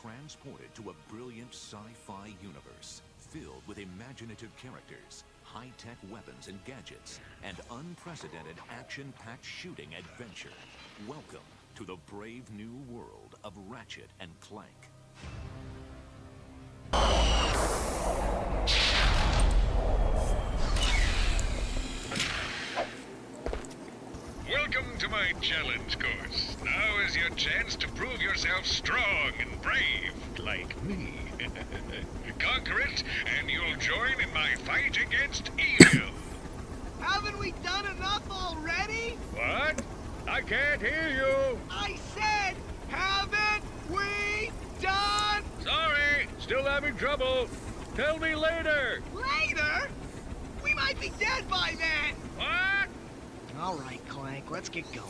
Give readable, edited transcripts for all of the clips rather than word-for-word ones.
transported to a brilliant sci-fi universe filled with imaginative characters, high-tech weapons and gadgets, and unprecedented action-packed shooting adventure. Welcome to the brave new world of Ratchet and Clank. Welcome to my challenge course. Now is your chance to prove yourself strong and brave, like me. Conquer it, and you'll join in my fight against evil. Haven't we done enough already? What? I can't hear you. I said, haven't we done? Sorry, still having trouble. Tell me later. Later? We might be dead by then. What? All right, Clank, let's get going.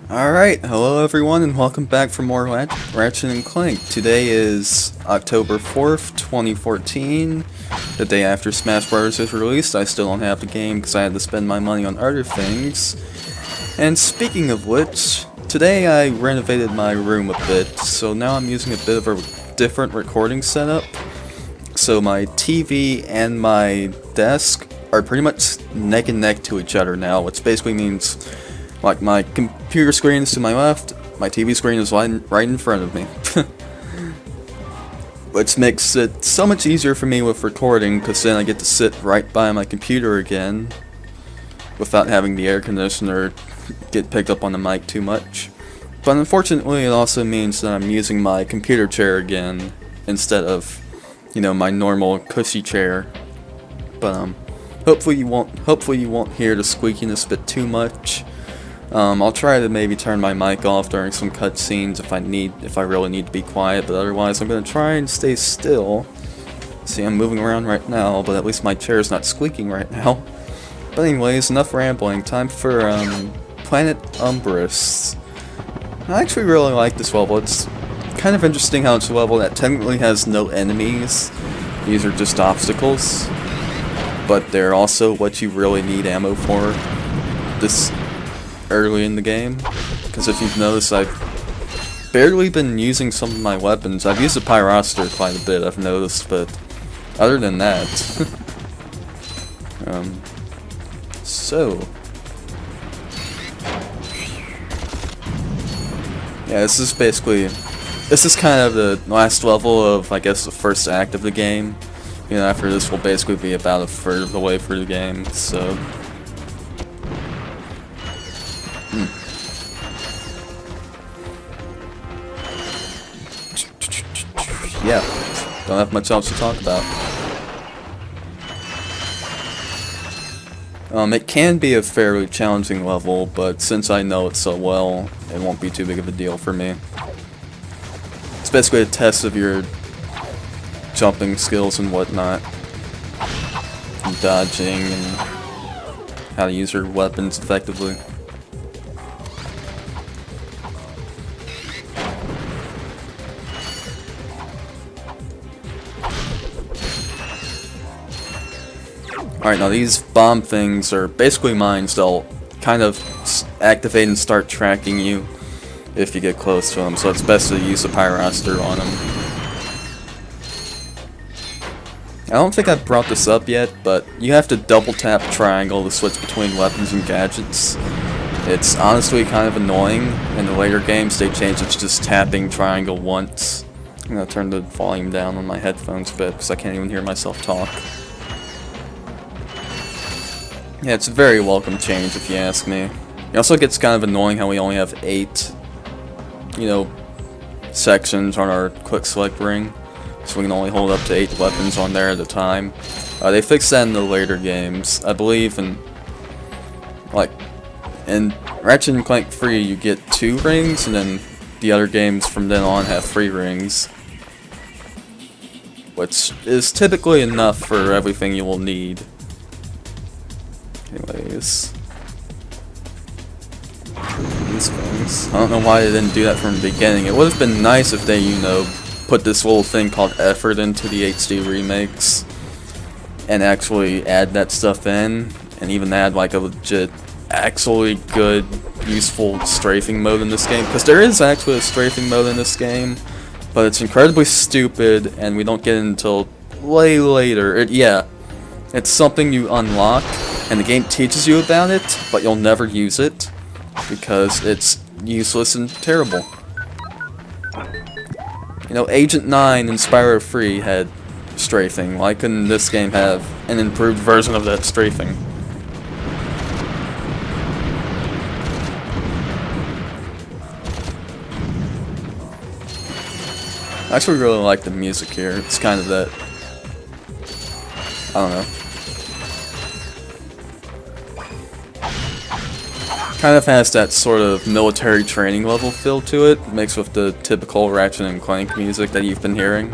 Alright, hello everyone and welcome back for more Ratchet and Clank. Today is October 4th, 2014, the day after Smash Bros. Is released. I still don't have the game because I had to spend my money on other things. And speaking of which, today I renovated my room a bit, so now I'm using a bit of a different recording setup. So my TV and my desk are pretty much neck and neck to each other now, which basically means like my computer screen is to my left, my TV screen is right in front of me. Which makes it so much easier for me with recording, because then I get to sit right by my computer again without having the air conditioner get picked up on the mic too much. But unfortunately it also means that I'm using my computer chair again instead of, you know, my normal cushy chair. But hopefully you won't hear the squeakiness a bit too much. I'll try to maybe turn my mic off during some cutscenes if I really need to be quiet, but otherwise I'm gonna try and stay still. See, I'm moving around right now, but at least my chair's not squeaking right now. But anyways, enough rambling. Time for Planet Umbrus. I actually really like this level. It's kind of interesting how it's a level that technically has no enemies. These are just obstacles, but they're also what you really need ammo for this early in the game, because if you've noticed, I've barely been using some of my weapons. I've used the Pyroster quite a bit, I've noticed, but other than that, so yeah, this is kind of the last level of, I guess, the first act of the game. You know, after this will basically be about a third of the way through the game, so yeah, don't have much else to talk about. It can be a fairly challenging level, but since I know it so well, it won't be too big of a deal for me. It's basically a test of your jumping skills and whatnot, and dodging, and how to use your weapons effectively. Alright, now these bomb things are basically mines. They'll kind of activate and start tracking you if you get close to them, so it's best to use a Pyroster on them. I don't think I've brought this up yet, but you have to double tap triangle to switch between weapons and gadgets. It's honestly kind of annoying. In the later games they changed it to just tapping triangle once. I'm gonna turn the volume down on my headphones a bit because I can't even hear myself talk. Yeah, it's a very welcome change if you ask me. It also gets kind of annoying how we only have 8, you know, sections on our quick select ring. So we can only hold up to 8 weapons on there at a time. They fixed that in the later games. I believe in Ratchet and Clank 3 you get 2 rings, and then the other games from then on have 3 rings. Which is typically enough for everything you will need. Anyways, these things. I don't know why they didn't do that from the beginning. It would have been nice if they, you know, put this little thing called effort into the HD remakes and actually add that stuff in, and even add like a legit actually good, useful strafing mode in this game, because there is actually a strafing mode in this game, but it's incredibly stupid, and we don't get it until way later. It's something you unlock, and the game teaches you about it, but you'll never use it, because it's useless and terrible. You know, Agent 9 and Spyro 3 had strafing. Why couldn't this game have an improved version of that strafing? I actually really like the music here. It's kind of that, I don't know, kind of has that sort of military training level feel to it, mixed with the typical Ratchet and Clank music that you've been hearing.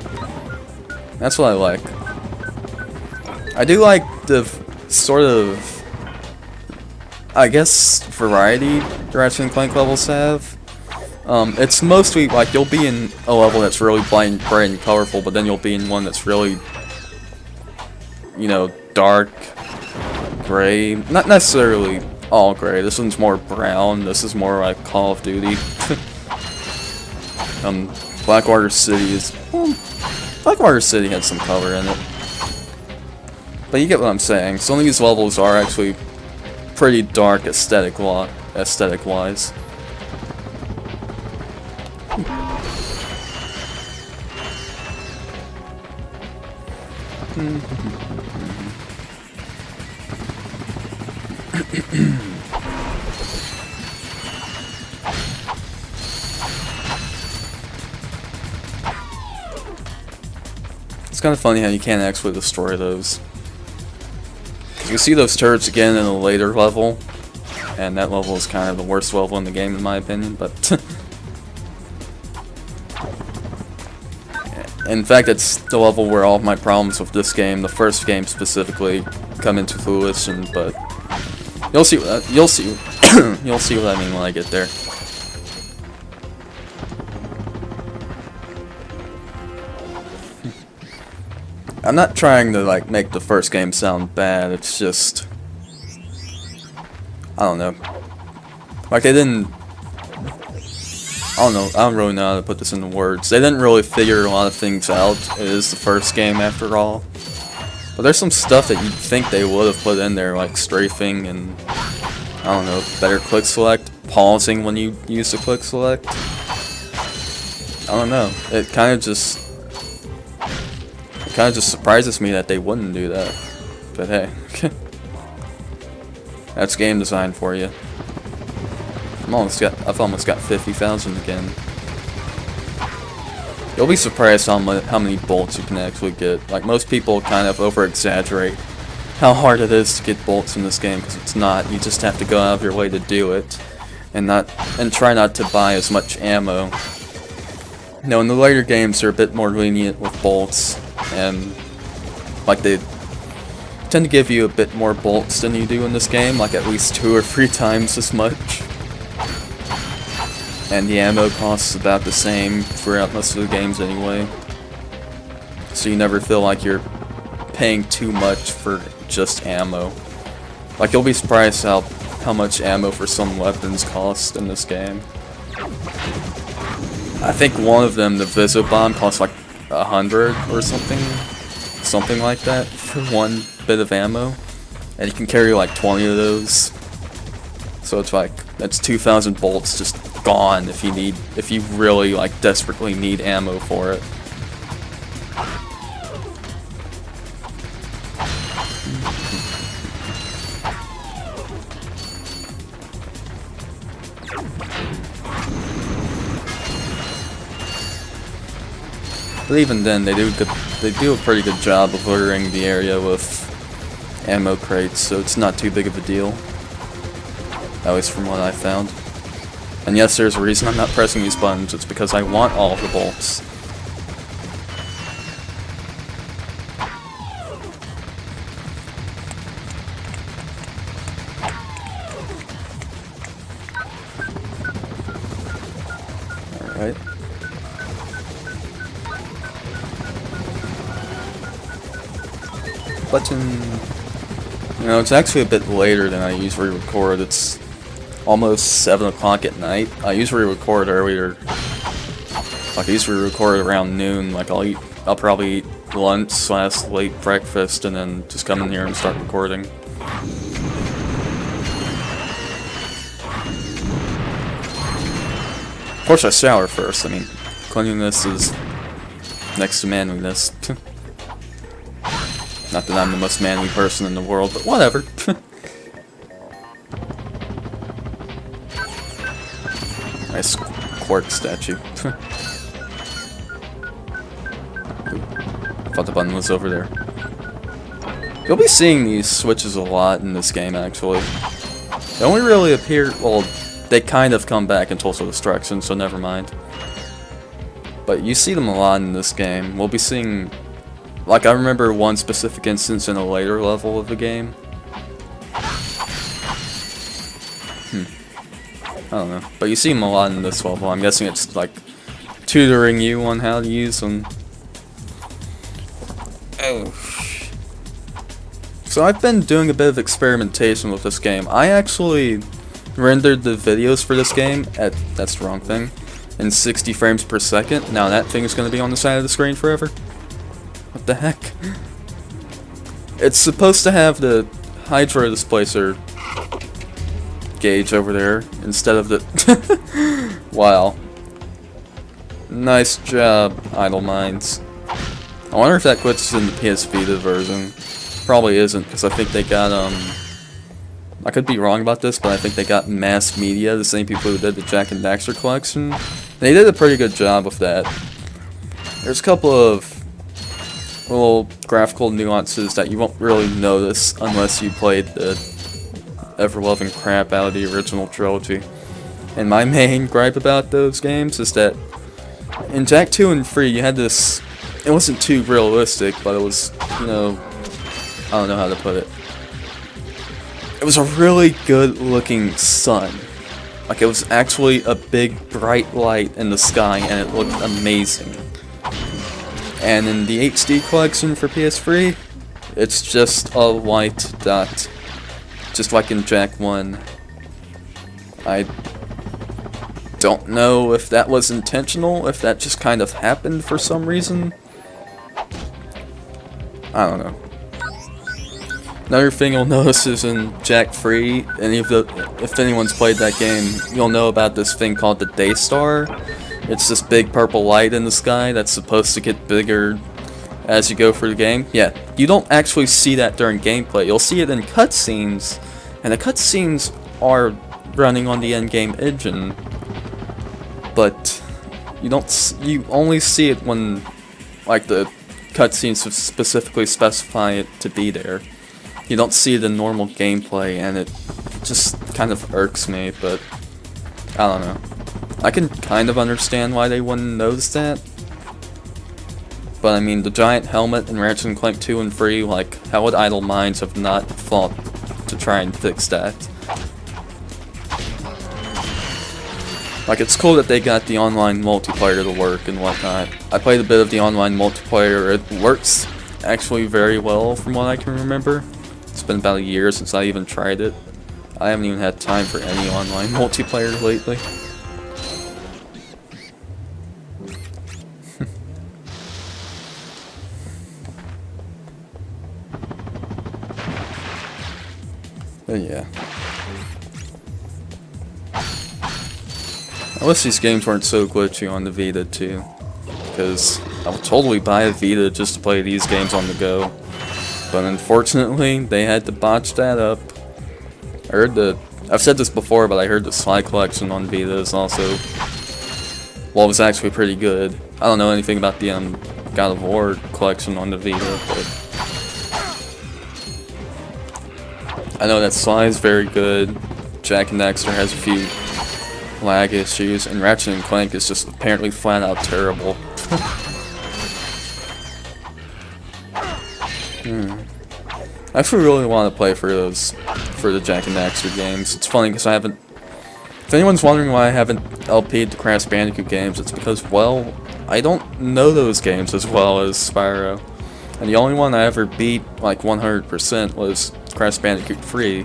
That's what I like. I do like the sort of, I guess, variety Ratchet and Clank levels have. It's mostly like you'll be in a level that's really bright and colorful, but then you'll be in one that's really, you know, dark, gray. Not necessarily all gray. This one's more brown. This is more like Call of Duty. Blackwater City is, well, Blackwater City had some color in it, but you get what I'm saying. Some of these levels are actually pretty dark aesthetic-wise. It's kind of funny how you can't actually destroy those. You see those turrets again in a later level, and that level is kind of the worst level in the game in my opinion, but in fact it's the level where all of my problems with this game, the first game specifically, come into fruition, but you'll see you'll see what I mean when I get there. I'm not trying to like make the first game sound bad, it's just, I don't know. Like they didn't, I don't really know how to put this into words. They didn't really figure a lot of things out. It is the first game after all. But there's some stuff that you'd think they would have put in there, like strafing and, I don't know, better quick select, pausing when you use the quick select. I don't know. It kind of just surprises me that they wouldn't do that. But hey, that's game design for you. I've almost got 50,000 again. You'll be surprised how many bolts you can actually get. Like most people kind of over-exaggerate how hard it is to get bolts in this game, because it's not. You just have to go out of your way to do it, and try not to buy as much ammo. Now in the later games they're a bit more lenient with bolts, and like they tend to give you a bit more bolts than you do in this game, like at least 2 or 3 times as much. And the ammo costs about the same throughout most of the games anyway. So you never feel like you're paying too much for just ammo. Like you'll be surprised how much ammo for some weapons cost in this game. I think one of them, the Visibomb, costs like 100 or something like that for one bit of ammo, and you can carry like 20 of those. So it's like that's 2,000 bolts just gone if you really like desperately need ammo for it. But even then, they do a pretty good job of ordering the area with ammo crates, so it's not too big of a deal. At least from what I found. And yes, there's a reason I'm not pressing these buttons. It's because I want all of the bolts. Alright. Button. You know, it's actually a bit later than I usually record. It's almost 7 o'clock at night. I usually record earlier. Like, I usually record around noon. Like, I'll probably eat lunch / late breakfast and then just come in here and start recording. Of course I shower first. I mean, cleanliness is next to manliness. Not that I'm the most manly person in the world, but whatever. Nice Quark statue. I thought the button was over there. You'll be seeing these switches a lot in this game, actually. They only really appear, well, they kind of come back in Total Destruction, so never mind. But you see them a lot in this game. We'll be seeing, like, I remember one specific instance in a later level of the game. I don't know. But you see them a lot in this level. I'm guessing it's, like, tutoring you on how to use them. Oh. So I've been doing a bit of experimentation with this game. I actually rendered the videos for this game at, that's the wrong thing, in 60 frames per second. Now that thing is going to be on the side of the screen forever. What the heck? It's supposed to have the Hydro Displacer gauge over there instead of the... Wow. Nice job, Idle Minds. I wonder if that glitches in the PS Vita version. Probably isn't, because I think they got, I could be wrong about this, but I think they got Mass Media, the same people who did the Jak and Daxter collection. They did a pretty good job with that. There's a couple of little graphical nuances that you won't really notice unless you played the ever-loving crap out of the original trilogy. And my main gripe about those games is that in Jak 2 and 3 you had this, it wasn't too realistic, but it was, you know, I don't know how to put it. It was a really good looking sun. Like, it was actually a big bright light in the sky and it looked amazing. And in the HD collection for PS3, it's just a white dot. Just like in Jak 1. I don't know if that was intentional, if that just kind of happened for some reason. I don't know. Another thing you'll notice is in Jak 3, and if anyone's played that game, you'll know about this thing called the Daystar. It's this big purple light in the sky that's supposed to get bigger as you go through the game. Yeah, you don't actually see that during gameplay. You'll see it in cutscenes, and the cutscenes are running on the in-game engine, but you only see it when, like, the cutscenes specifically specify it to be there. You don't see it in normal gameplay, and it just kind of irks me, but I don't know. I can kind of understand why they wouldn't notice that. But I mean, the giant helmet in Ratchet and Clank 2 and 3, like, how would Idle Minds have not thought to try and fix that? Like, it's cool that they got the online multiplayer to work and whatnot. I played a bit of the online multiplayer. It works actually very well from what I can remember. It's been about a year since I even tried it. I haven't even had time for any online multiplayer lately. But yeah. I wish these games weren't so glitchy on the Vita too, because I would totally buy a Vita just to play these games on the go. But unfortunately, they had to botch that up. I've said this before, but I heard the Sly collection on Vita is also, well, it was actually pretty good. I don't know anything about the God of War collection on the Vita, but I know that Sly is very good. Jak and Daxter has a few lag issues, and Ratchet and Clank is just apparently flat out terrible. I actually really want to play for the Jak and Daxter games. It's funny because I haven't. If anyone's wondering why I haven't LP'd the Crash Bandicoot games, it's because, well, I don't know those games as well as Spyro. And the only one I ever beat like 100% was Crash Bandicoot 3.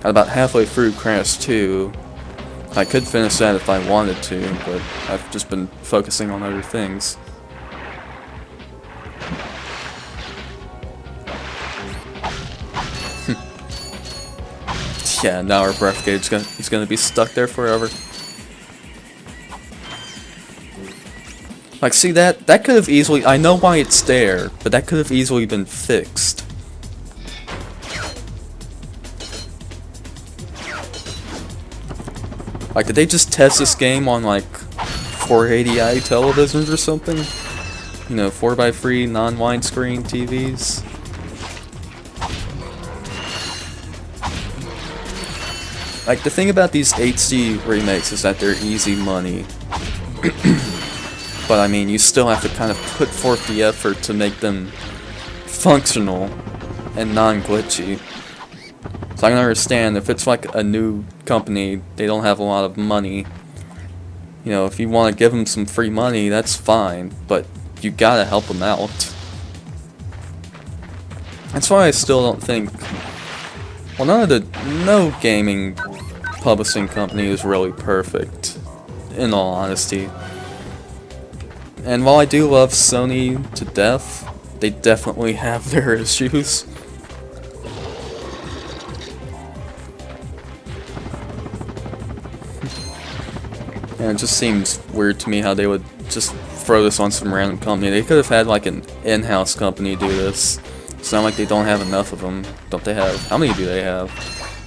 Got about halfway through Crash 2. I could finish that if I wanted to, but I've just been focusing on other things. Yeah, now our breath gauge is gonna be stuck there forever. Like, see that could have easily, I know why it's there, but that could have easily been fixed. Like, did they just test this game on like 480i televisions or something? You know, 4x3 non-widescreen TVs? Like, the thing about these HD remakes is that they're easy money. But I mean, you still have to kind of put forth the effort to make them functional and non-glitchy. So I can understand if it's like a new company, they don't have a lot of money. You know, if you want to give them some free money, that's fine, but you gotta help them out. That's why I still don't think... Well, no gaming publishing company is really perfect, in all honesty. And while I do love Sony to death, they definitely have their issues. And it just seems weird to me how they would just throw this on some random company. They could have had like an in-house company do this. It's not like they don't have enough of them. Don't they have? How many do they have?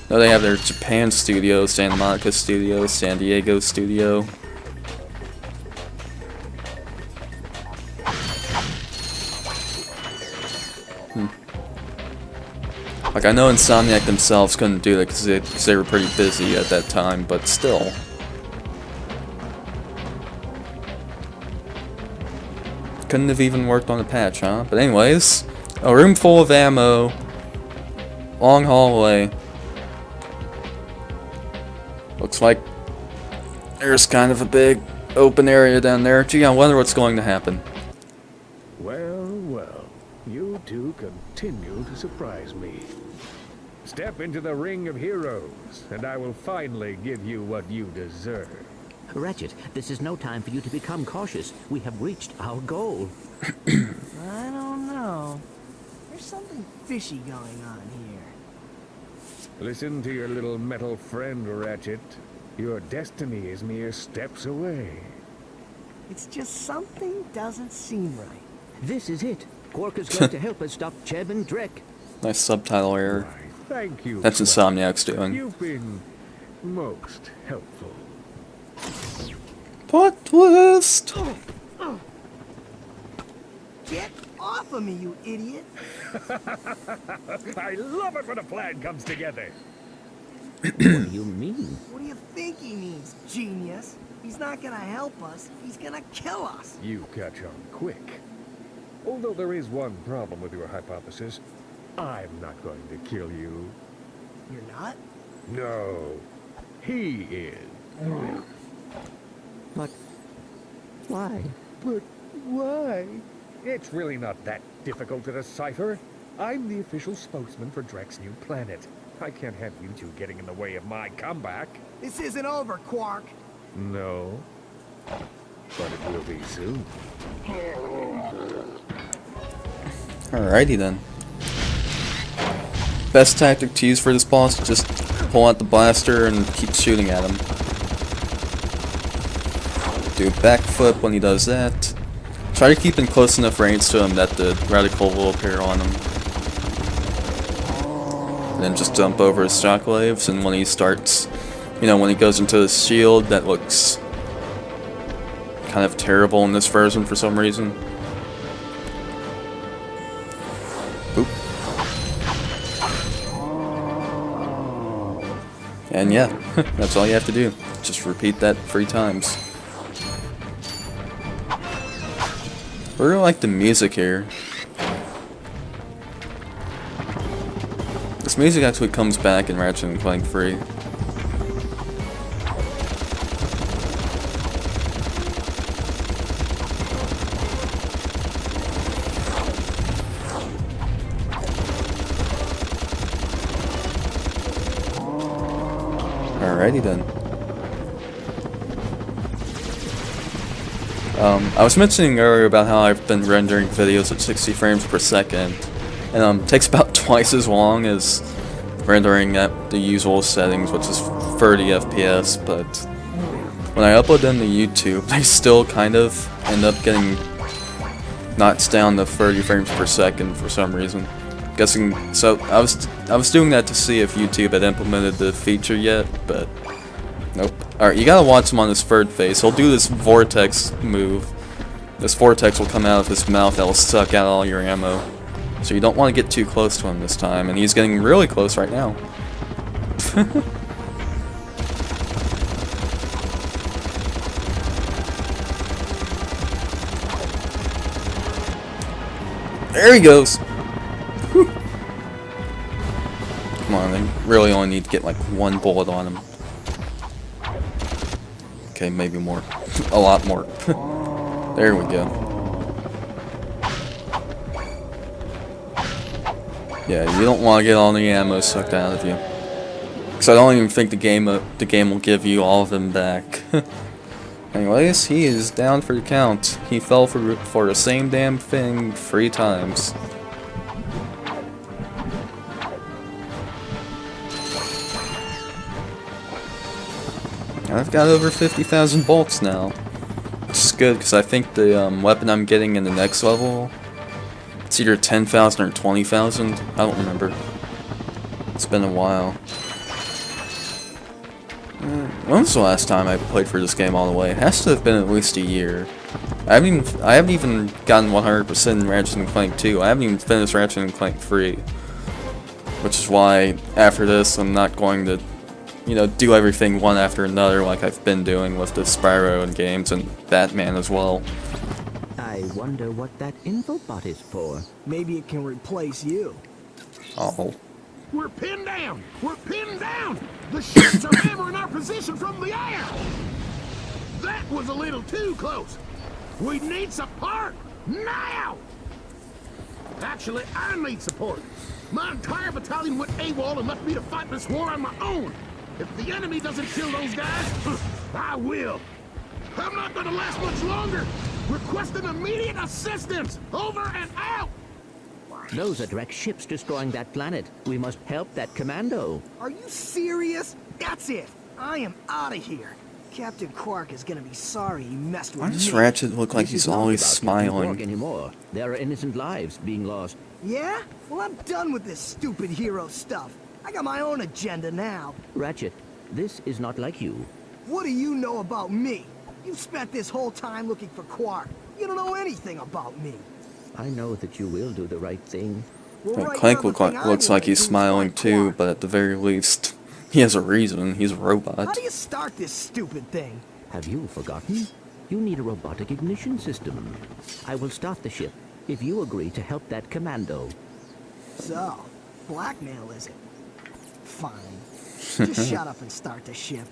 No, they have their Japan studio, Santa Monica studio, San Diego studio. Like, I know Insomniac themselves couldn't do that because they were pretty busy at that time, but still. Couldn't have even worked on a patch, huh? But anyways, a room full of ammo, long hallway. Looks like there's kind of a big open area down there. Gee, I wonder what's going to happen. Well, well, you two continue to surprise me. Step into the ring of heroes, and I will finally give you what you deserve. Ratchet, this is no time for you to become cautious. We have reached our goal. I don't know. There's something fishy going on here. Listen to your little metal friend, Ratchet. Your destiny is mere steps away. It's just something doesn't seem right. This is it. Quark is going to help us stop Cheb and Drek. Nice subtitle error. Why, thank you. That's Clank. Insomniac's doing. You've been most helpful. Plot twist! Get off of me, you idiot! I love it when a plan comes together. What do you mean? What do you think he means, genius? He's not gonna help us. He's gonna kill us. You catch on quick. Although there is one problem with your hypothesis, I'm not going to kill you. You're not? No, he is. But why? But why? It's really not that difficult to decipher. I'm the official spokesman for Drek's new planet. I can't have you two getting in the way of my comeback. This isn't over, Quark. No, but it will be soon. Alrighty then. Best tactic to use for this boss, just pull out the blaster and keep shooting at him. Do a backflip when he does that. Try to keep in close enough range to him that the reticle will appear on him. And then just jump over his shockwaves, and when he starts, you know, when he goes into his shield, that looks kind of terrible in this version for some reason. Oop. And yeah, that's all you have to do. Just repeat that 3 times. I really like the music here. This music actually comes back in Ratchet and Clank 3. Alrighty then. I was mentioning earlier about how I've been rendering videos at 60 frames per second, and it takes about twice as long as rendering at the usual settings, which is 30 FPS, but when I upload them to YouTube, they still kind of end up getting knocked down to 30 frames per second for some reason. Guessing, so I was doing that to see if YouTube had implemented the feature yet, but nope. Alright, you gotta watch him on his third phase. He'll do this vortex move. This vortex will come out of his mouth that will suck out all your ammo. So you don't want to get too close to him this time, and he's getting really close right now. There he goes! Whew. Come on, I really only need to get like one bullet on him. Okay, maybe more. A lot more. There we go. Yeah, you don't want to get all the ammo sucked out of you. Because I don't even think the game will give you all of them back. Anyways, he is down for the count. He fell for the same damn thing 3 times. I've got over 50,000 bolts now. Which is good, because I think the weapon I'm getting in the next level, it's either 10,000 or 20,000. I don't remember. It's been a while. When was the last time I played for this game all the way? It has to have been at least a year. I haven't even gotten 100% in Ratchet and Clank 2. I haven't even finished Ratchet and Clank 3. Which is why, after this, I'm not going to, you know, do everything one after another like I've been doing with the Spyro and games and Batman as well. I wonder what that infobot is for. Maybe it can replace you. Oh. We're pinned down! We're pinned down! The ships are hammering our position from the air! That was a little too close! We need support! Now! Actually, I need support. My entire battalion went AWOL and left me to fight this war on my own. If the enemy doesn't kill those guys, I will. I'm not gonna last much longer. Requesting immediate assistance. Over and out. Those are direct ships destroying that planet. We must help that commando. Are you serious? That's it. I am out of here. Captain Quark is gonna be sorry he messed with Why does me. Ratchet look like This he's is not always about Captain Quark smiling? anymore. There are innocent lives being lost. Yeah? Well, I'm done with this stupid hero stuff. I got my own agenda now. Ratchet, this is not like you. What do you know about me? You spent this whole time looking for Quark. You don't know anything about me. I know that you will do the right thing. Well, Well, right Clank now, the thing I looks wanna like he's do is smiling find too, Quark. but at the very least, he has a reason. He's a How robot. do you start this stupid thing? Have you forgotten? You need a robotic ignition system. I will start the ship if you agree to help that commando. So, blackmail is it? Fine. Just shut up and start the ship.